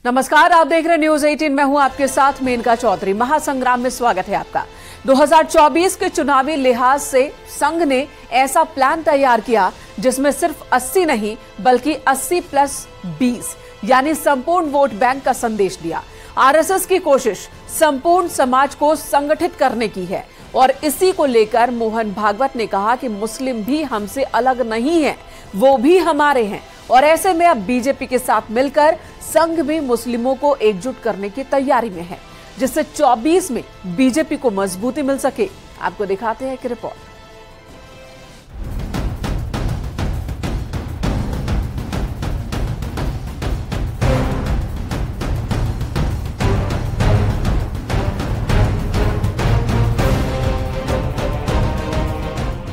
नमस्कार, आप देख रहे हैं न्यूज 18। मैं हूं आपके साथ मेनका चौधरी। महासंग्राम में स्वागत है आपका। 2024 के चुनावी लिहाज से संघ ने ऐसा प्लान तैयार किया जिसमें सिर्फ 80 नहीं बल्कि 80+20 यानी संपूर्ण वोट बैंक का संदेश दिया। आरएसएस की कोशिश संपूर्ण समाज को संगठित करने की है और इसी को लेकर मोहन भागवत ने कहा कि मुस्लिम भी हमसे अलग नहीं है, वो भी हमारे हैं और ऐसे में अब बीजेपी के साथ मिलकर संघ भी मुस्लिमों को एकजुट करने की तैयारी में है, जिससे 24 में बीजेपी को मजबूती मिल सके। आपको दिखाते हैं एक रिपोर्ट।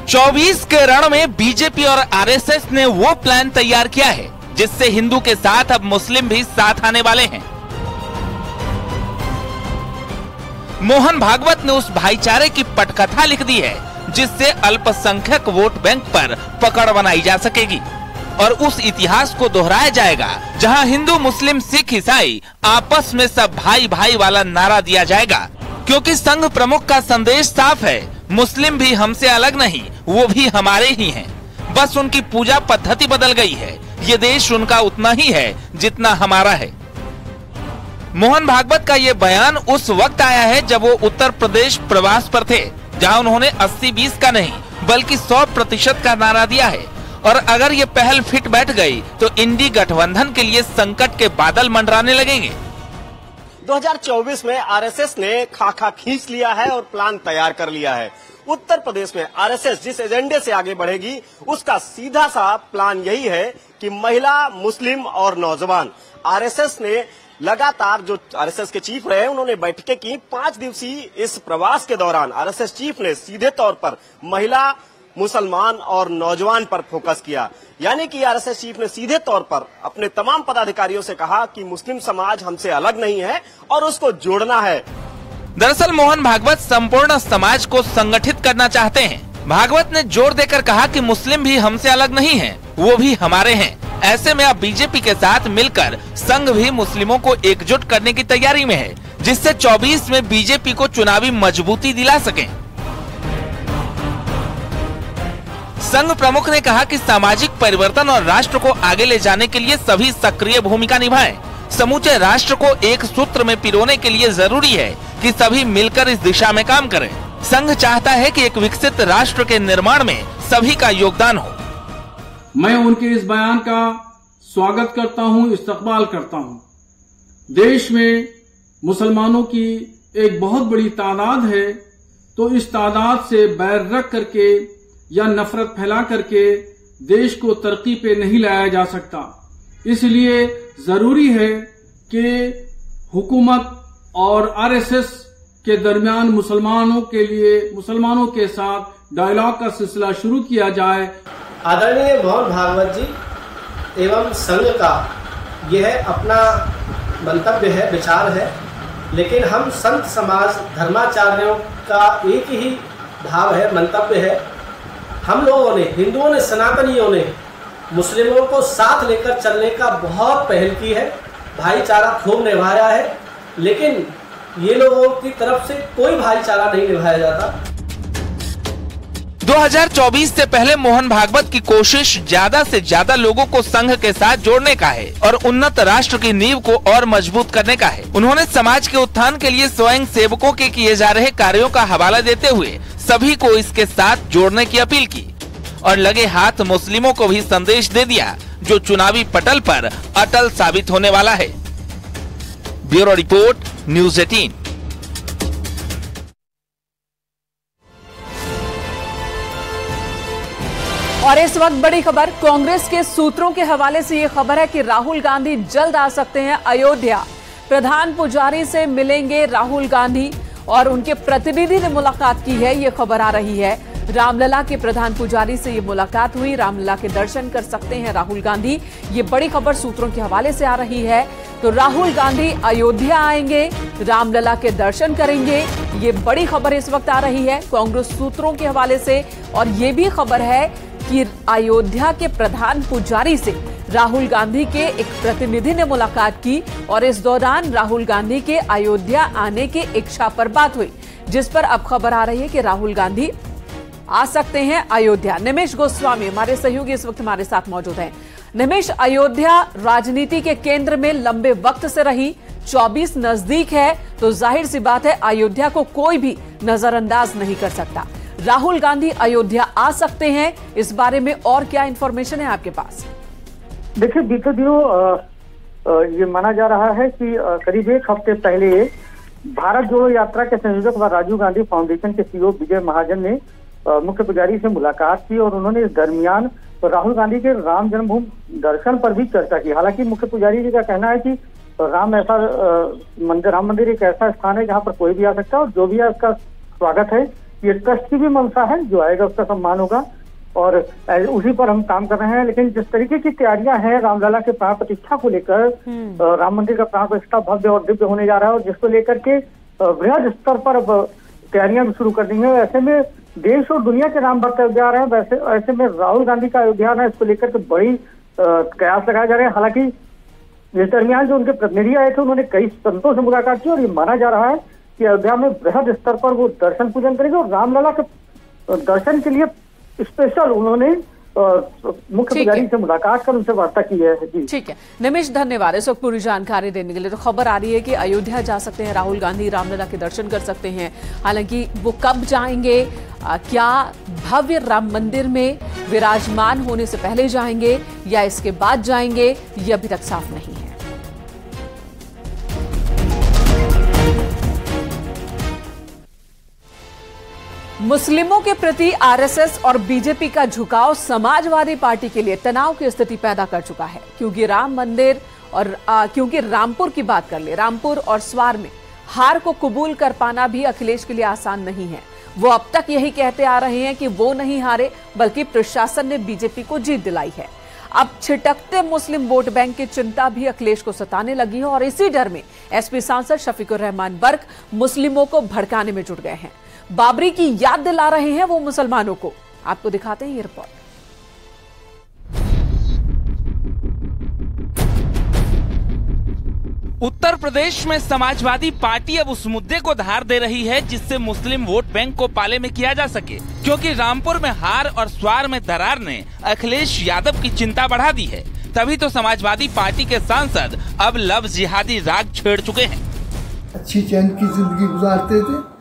चौबीस के रण में बीजेपी और आरएसएस ने वो प्लान तैयार किया है जिससे हिंदू के साथ अब मुस्लिम भी साथ आने वाले हैं। मोहन भागवत ने उस भाईचारे की पटकथा लिख दी है जिससे अल्पसंख्यक वोट बैंक पर पकड़ बनाई जा सकेगी और उस इतिहास को दोहराया जाएगा जहां हिंदू, मुस्लिम, सिख, ईसाई आपस में सब भाई भाई वाला नारा दिया जाएगा। क्योंकि संघ प्रमुख का संदेश साफ है, मुस्लिम भी हमसे अलग नहीं, वो भी हमारे ही हैं। बस उनकी पूजा पद्धति बदल गई है। ये देश उनका उतना ही है जितना हमारा है। मोहन भागवत का ये बयान उस वक्त आया है जब वो उत्तर प्रदेश प्रवास पर थे, जहां उन्होंने 80-20 का नहीं बल्कि 100% का नारा दिया है। और अगर ये पहल फिट बैठ गई तो इंडी गठबंधन के लिए संकट के बादल मंडराने लगेंगे। 2024 में आरएसएस ने खाका खींच लिया है और प्लान तैयार कर लिया है। उत्तर प्रदेश में आरएसएस जिस एजेंडे से आगे बढ़ेगी उसका सीधा सा प्लान यही है कि महिला, मुस्लिम और नौजवान। आरएसएस ने लगातार, जो आरएसएस के चीफ रहे उन्होंने बैठकें की। 5 दिवसीय इस प्रवास के दौरान आरएसएस चीफ ने सीधे तौर पर महिला, मुसलमान और नौजवान पर फोकस किया। यानी कि आरएसएस चीफ ने सीधे तौर पर अपने तमाम पदाधिकारियों से कहा कि मुस्लिम समाज हमसे अलग नहीं है और उसको जोड़ना है। दरअसल मोहन भागवत संपूर्ण समाज को संगठित करना चाहते हैं। भागवत ने जोर देकर कहा कि मुस्लिम भी हमसे अलग नहीं हैं, वो भी हमारे हैं। ऐसे में अब बीजेपी के साथ मिलकर संघ भी मुस्लिमों को एकजुट करने की तैयारी में है, जिससे 24 में बीजेपी को चुनावी मजबूती दिला सके। संघ प्रमुख ने कहा कि सामाजिक परिवर्तन और राष्ट्र को आगे ले जाने के लिए सभी सक्रिय भूमिका निभाएं। समूचे राष्ट्र को एक सूत्र में पिरोने के लिए जरूरी है कि सभी मिलकर इस दिशा में काम करें। संघ चाहता है कि एक विकसित राष्ट्र के निर्माण में सभी का योगदान हो। मैं उनके इस बयान का स्वागत करता हूं, इस्तकबाल करता हूं। देश में मुसलमानों की एक बहुत बड़ी तादाद है, तो इस तादाद से बैर रख करके या नफरत फैला करके देश को तरक्की पे नहीं लाया जा सकता। इसलिए जरूरी है कि हुकूमत और आरएसएस के दरमियान मुसलमानों के साथ डायलॉग का सिलसिला शुरू किया जाए। आदरणीय मोहन भागवत जी एवं संघ का यह अपना मंतव्य है, विचार है, लेकिन हम संत समाज धर्माचार्यों का एक ही भाव है, मंतव्य है। हम लोगों ने, हिंदुओं ने, सनातनियों ने मुस्लिमों को साथ लेकर चलने का बहुत पहल की है, भाईचारा खूब निभाया है, लेकिन ये लोगों की तरफ से कोई भाईचारा नहीं निभाया जाता। 2024 से पहले मोहन भागवत की कोशिश ज्यादा से ज्यादा लोगों को संघ के साथ जोड़ने का है और उन्नत राष्ट्र की नींव को और मजबूत करने का है। उन्होंने समाज के उत्थान के लिए स्वयं सेवकों के किए जा रहे कार्यों का हवाला देते हुए सभी को इसके साथ जोड़ने की अपील की और लगे हाथ मुस्लिमों को भी संदेश दे दिया जो चुनावी पटल पर अटल साबित होने वाला है। Bureau report, news 18। और इस वक्त बड़ी खबर कांग्रेस के सूत्रों के हवाले से ये खबर है कि राहुल गांधी जल्द आ सकते हैं अयोध्या। प्रधान पुजारी से मिलेंगे राहुल गांधी और उनके प्रतिनिधि ने मुलाकात की है, ये खबर आ रही है। रामलला के प्रधान पुजारी से ये मुलाकात हुई, रामलला के दर्शन कर सकते हैं राहुल गांधी। ये बड़ी खबर सूत्रों के हवाले से आ रही है। तो राहुल गांधी अयोध्या आएंगे, रामलला के दर्शन करेंगे, ये बड़ी खबर इस वक्त आ रही है कांग्रेस सूत्रों के हवाले से। और ये भी खबर है कि अयोध्या के प्रधान पुजारी से राहुल गांधी के एक प्रतिनिधि ने मुलाकात की और इस दौरान राहुल गांधी के अयोध्या आने की इच्छा पर बात हुई, जिस पर अब खबर आ रही है कि राहुल गांधी आ सकते हैं अयोध्या। निमेश गोस्वामी हमारे सहयोगी इस वक्त हमारे साथ मौजूद हैं। निमेश, अयोध्या राजनीति के केंद्र में लंबे वक्त से रही, 24 नजदीक है तो जाहिर सी बात है अयोध्या को कोई भी नजरअंदाज नहीं कर सकता। राहुल गांधी अयोध्या आ सकते हैं, इस बारे में और क्या इंफॉर्मेशन है आपके पास? देखिए, बीते दिनों ये माना जा रहा है कि करीब एक हफ्ते पहले भारत जोड़ो यात्रा के संयोजक व राजीव गांधी फाउंडेशन के सीईओ विजय महाजन ने मुख्य पुजारी से मुलाकात की और उन्होंने इस दरमियान राहुल गांधी के राम जन्मभूमि दर्शन पर भी चर्चा की। हालांकि मुख्य पुजारी जी का कहना है कि राम मंदिर एक ऐसा स्थान है जहां पर कोई भी आ सकता है और जो भी है उसका स्वागत है। ये ट्रस्ट की भी मंशा है, जो आएगा उसका सम्मान होगा और उसी पर हम काम कर रहे हैं। लेकिन जिस तरीके की तैयारियां हैं रामलला के प्राण प्रतिष्ठा को लेकर, राम मंदिर का प्राण प्रतिष्ठा भव्य और दिव्य होने जा रहा है और जिसको लेकर के बृहद स्तर पर अब तैयारियां भी शुरू कर दी हैं। ऐसे में देश और दुनिया के राम भक्त अयोध्या आ रहे हैं, ऐसे में राहुल गांधी का अयोध्या आना, इसको लेकर के बड़ी कयास लगाए जा रहे हैं। हालांकि इस दरमियान जो उनके प्रतिनिधि आए थे उन्होंने कई संतों से मुलाकात की और ये माना जा रहा है कि अयोध्या में बृहद स्तर पर वो दर्शन पूजन करेंगे और रामलला के दर्शन के लिए स्पेशल उन्होंने मुख्य पुजारी से मुलाकात कर उनसे वार्ता की है। जी ठीक है निमेश, धन्यवाद इस वक्त पूरी जानकारी देने के लिए। तो खबर आ रही है कि अयोध्या जा सकते हैं राहुल गांधी, रामलला के दर्शन कर सकते हैं। हालांकि वो कब जाएंगे, क्या भव्य राम मंदिर में विराजमान होने से पहले जाएंगे या इसके बाद जाएंगे, ये अभी तक साफ नहीं है। मुस्लिमों के प्रति आरएसएस और बीजेपी का झुकाव समाजवादी पार्टी के लिए तनाव की स्थिति पैदा कर चुका है, क्योंकि राम मंदिर और क्योंकि रामपुर की बात कर ले, रामपुर और स्वार में हार को कबूल कर पाना भी अखिलेश के लिए आसान नहीं है। वो अब तक यही कहते आ रहे हैं कि वो नहीं हारे, बल्कि प्रशासन ने बीजेपी को जीत दिलाई है। अब छिटकते मुस्लिम वोट बैंक की चिंता भी अखिलेश को सताने लगी है और इसी डर में एसपी सांसद शफीकुर रहमान बर्क मुस्लिमों को भड़काने में जुट गए हैं। बाबरी की याद दिला रहे हैं वो मुसलमानों को। आपको दिखाते हैं ये रिपोर्ट। उत्तर प्रदेश में समाजवादी पार्टी अब उस मुद्दे को धार दे रही है जिससे मुस्लिम वोट बैंक को पाले में किया जा सके, क्योंकि रामपुर में हार और स्वार में दरार ने अखिलेश यादव की चिंता बढ़ा दी है। तभी तो समाजवादी पार्टी के सांसद अब लव जिहादी राग छेड़ चुके हैं। अच्छी चैन की जिंदगी गुजारते थे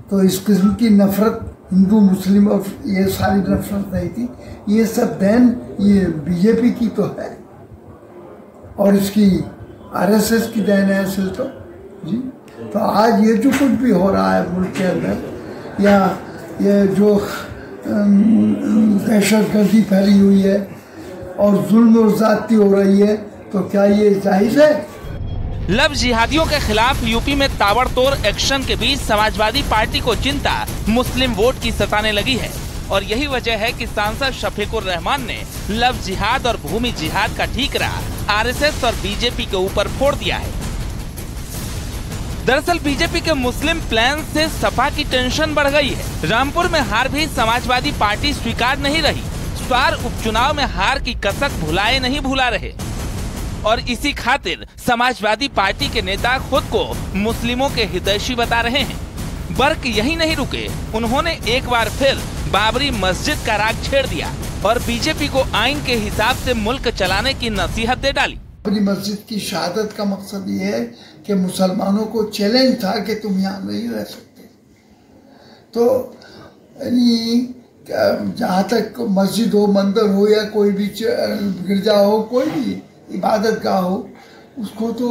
तो इस किस्म की नफरत हिंदू मुस्लिम और ये सारी नफरत नहीं थी। ये सब देन ये बीजेपी की तो है और इसकी आरएसएस की देन है असल तो जी। तो आज ये जो कुछ भी हो रहा है मुल्क के अंदर या ये जो दहशतगर्दी फैली हुई है और जुल्म और ज़्यादती हो रही है, तो क्या ये जायज़ है? लव जिहादियों के खिलाफ यूपी में ताबड़तोड़ एक्शन के बीच समाजवादी पार्टी को चिंता मुस्लिम वोट की सताने लगी है और यही वजह है कि सांसद शफीकुर रहमान ने लव जिहाद और भूमि जिहाद का ठीकरा आरएसएस और बीजेपी के ऊपर फोड़ दिया है। दरअसल बीजेपी के मुस्लिम प्लान से सपा की टेंशन बढ़ गई है। रामपुर में हार भी समाजवादी पार्टी स्वीकार नहीं रही। स्वार उपचुनाव में हार की कसक भुलाए नहीं भुला रहे और इसी खातिर समाजवादी पार्टी के नेता खुद को मुस्लिमों के हितैषी बता रहे हैं। बर्क यही नहीं रुके, उन्होंने एक बार फिर बाबरी मस्जिद का राग छेड़ दिया और बीजेपी को आइन के हिसाब से मुल्क चलाने की नसीहत दे डाली। बाबरी मस्जिद की शहादत का मकसद ये है कि मुसलमानों को चैलेंज था कि तुम यहाँ नहीं रह सकते। तो जहाँ तक मस्जिद हो, मंदिर हो या कोई भी गिरजा हो, कोई भी इबादत गाह हो, उसको तो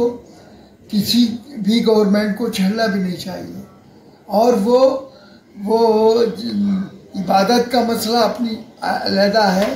किसी भी गवर्नमेंट को छेड़ना भी नहीं चाहिए। और वो इबादत का मसला अपनी अलहदा है।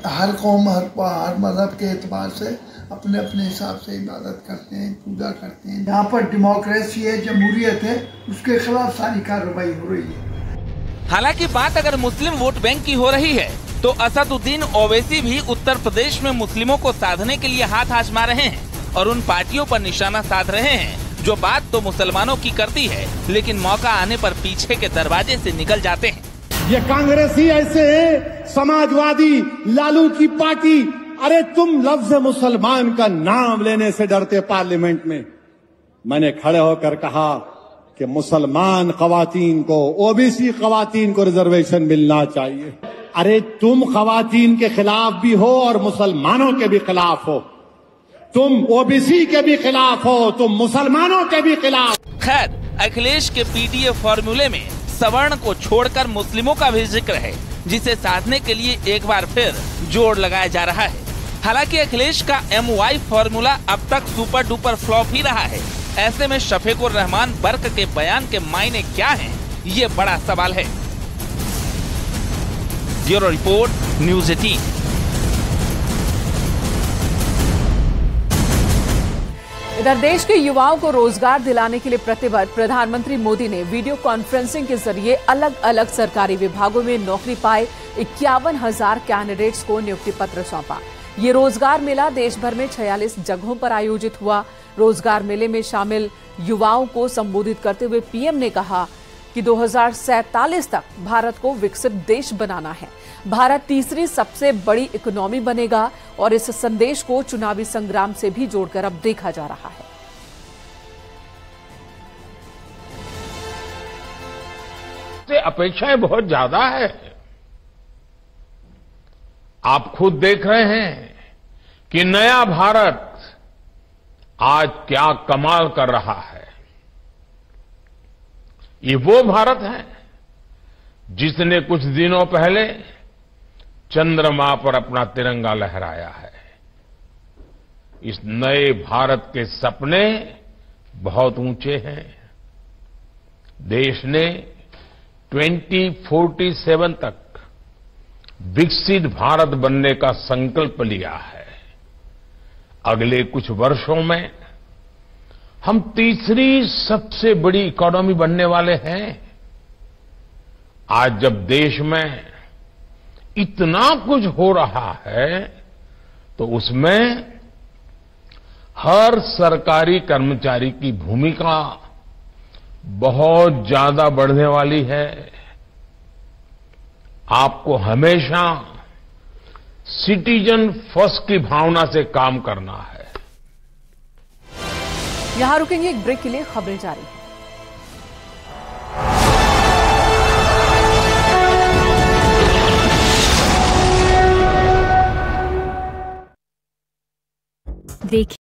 हर कौम हर मजहब के एतबार से अपने अपने हिसाब से इबादत करते हैं, पूजा करते हैं। यहाँ पर डेमोक्रेसी है, जमहूरियत है, उसके खिलाफ सारी कार्रवाई हो रही है। हालांकि बात अगर मुस्लिम वोट बैंक की हो रही है तो असदुद्दीन ओवैसी भी उत्तर प्रदेश में मुस्लिमों को साधने के लिए हाथ आजमा रहे हैं और उन पार्टियों पर निशाना साध रहे हैं जो बात तो मुसलमानों की करती है लेकिन मौका आने पर पीछे के दरवाजे से निकल जाते हैं। ये कांग्रेसी ऐसे हैं, समाजवादी लालू की पार्टी अरे तुम लफ्ज मुसलमान का नाम लेने से डरते पार्लियामेंट में। मैंने खड़े होकर कहा कि मुसलमान खवातीन को, ओबीसी खवातीन को रिजर्वेशन मिलना चाहिए। अरे तुम खवातीन के खिलाफ भी हो और मुसलमानों के भी खिलाफ हो, तुम ओबीसी के भी खिलाफ हो, तुम मुसलमानों के भी खिलाफ। खैर, अखिलेश के पीडीए फॉर्मूले में सवर्ण को छोड़कर मुस्लिमों का भी जिक्र है, जिसे साधने के लिए एक बार फिर जोर लगाया जा रहा है। हालांकि अखिलेश का MY फॉर्मूला अब तक सुपर डुपर फ्लॉप ही रहा है। ऐसे में शफीकुर रहमान बर्क के बयान के मायने क्या हैं, ये बड़ा सवाल है। Bureau report, news 18। इधर देश के युवाओं को रोजगार दिलाने के लिए प्रतिबद्ध प्रधानमंत्री मोदी ने वीडियो कॉन्फ्रेंसिंग के जरिए अलग अलग सरकारी विभागों में नौकरी पाए 51,000 कैंडिडेट्स को नियुक्ति पत्र सौंपा। ये रोजगार मेला देश भर में 46 जगहों पर आयोजित हुआ। रोजगार मेले में शामिल युवाओं को संबोधित करते हुए पीएम ने कहा कि 2047 तक भारत को विकसित देश बनाना है। भारत तीसरी सबसे बड़ी इकोनॉमी बनेगा और इस संदेश को चुनावी संग्राम से भी जोड़कर अब देखा जा रहा है। अपेक्षाएं बहुत ज्यादा है। आप खुद देख रहे हैं कि नया भारत आज क्या कमाल कर रहा है। ये वो भारत है जिसने कुछ दिनों पहले चंद्रमा पर अपना तिरंगा लहराया है। इस नए भारत के सपने बहुत ऊंचे हैं। देश ने 2047 तक विकसित भारत बनने का संकल्प लिया है। अगले कुछ वर्षों में हम तीसरी सबसे बड़ी इकोनॉमी बनने वाले हैं। आज जब देश में इतना कुछ हो रहा है तो उसमें हर सरकारी कर्मचारी की भूमिका बहुत ज्यादा बढ़ने वाली है। आपको हमेशा सिटीजन फर्स्ट की भावना से काम करना है। यहां रुकेंगे एक ब्रेक के लिए, खबरें जारी हैं। देखिए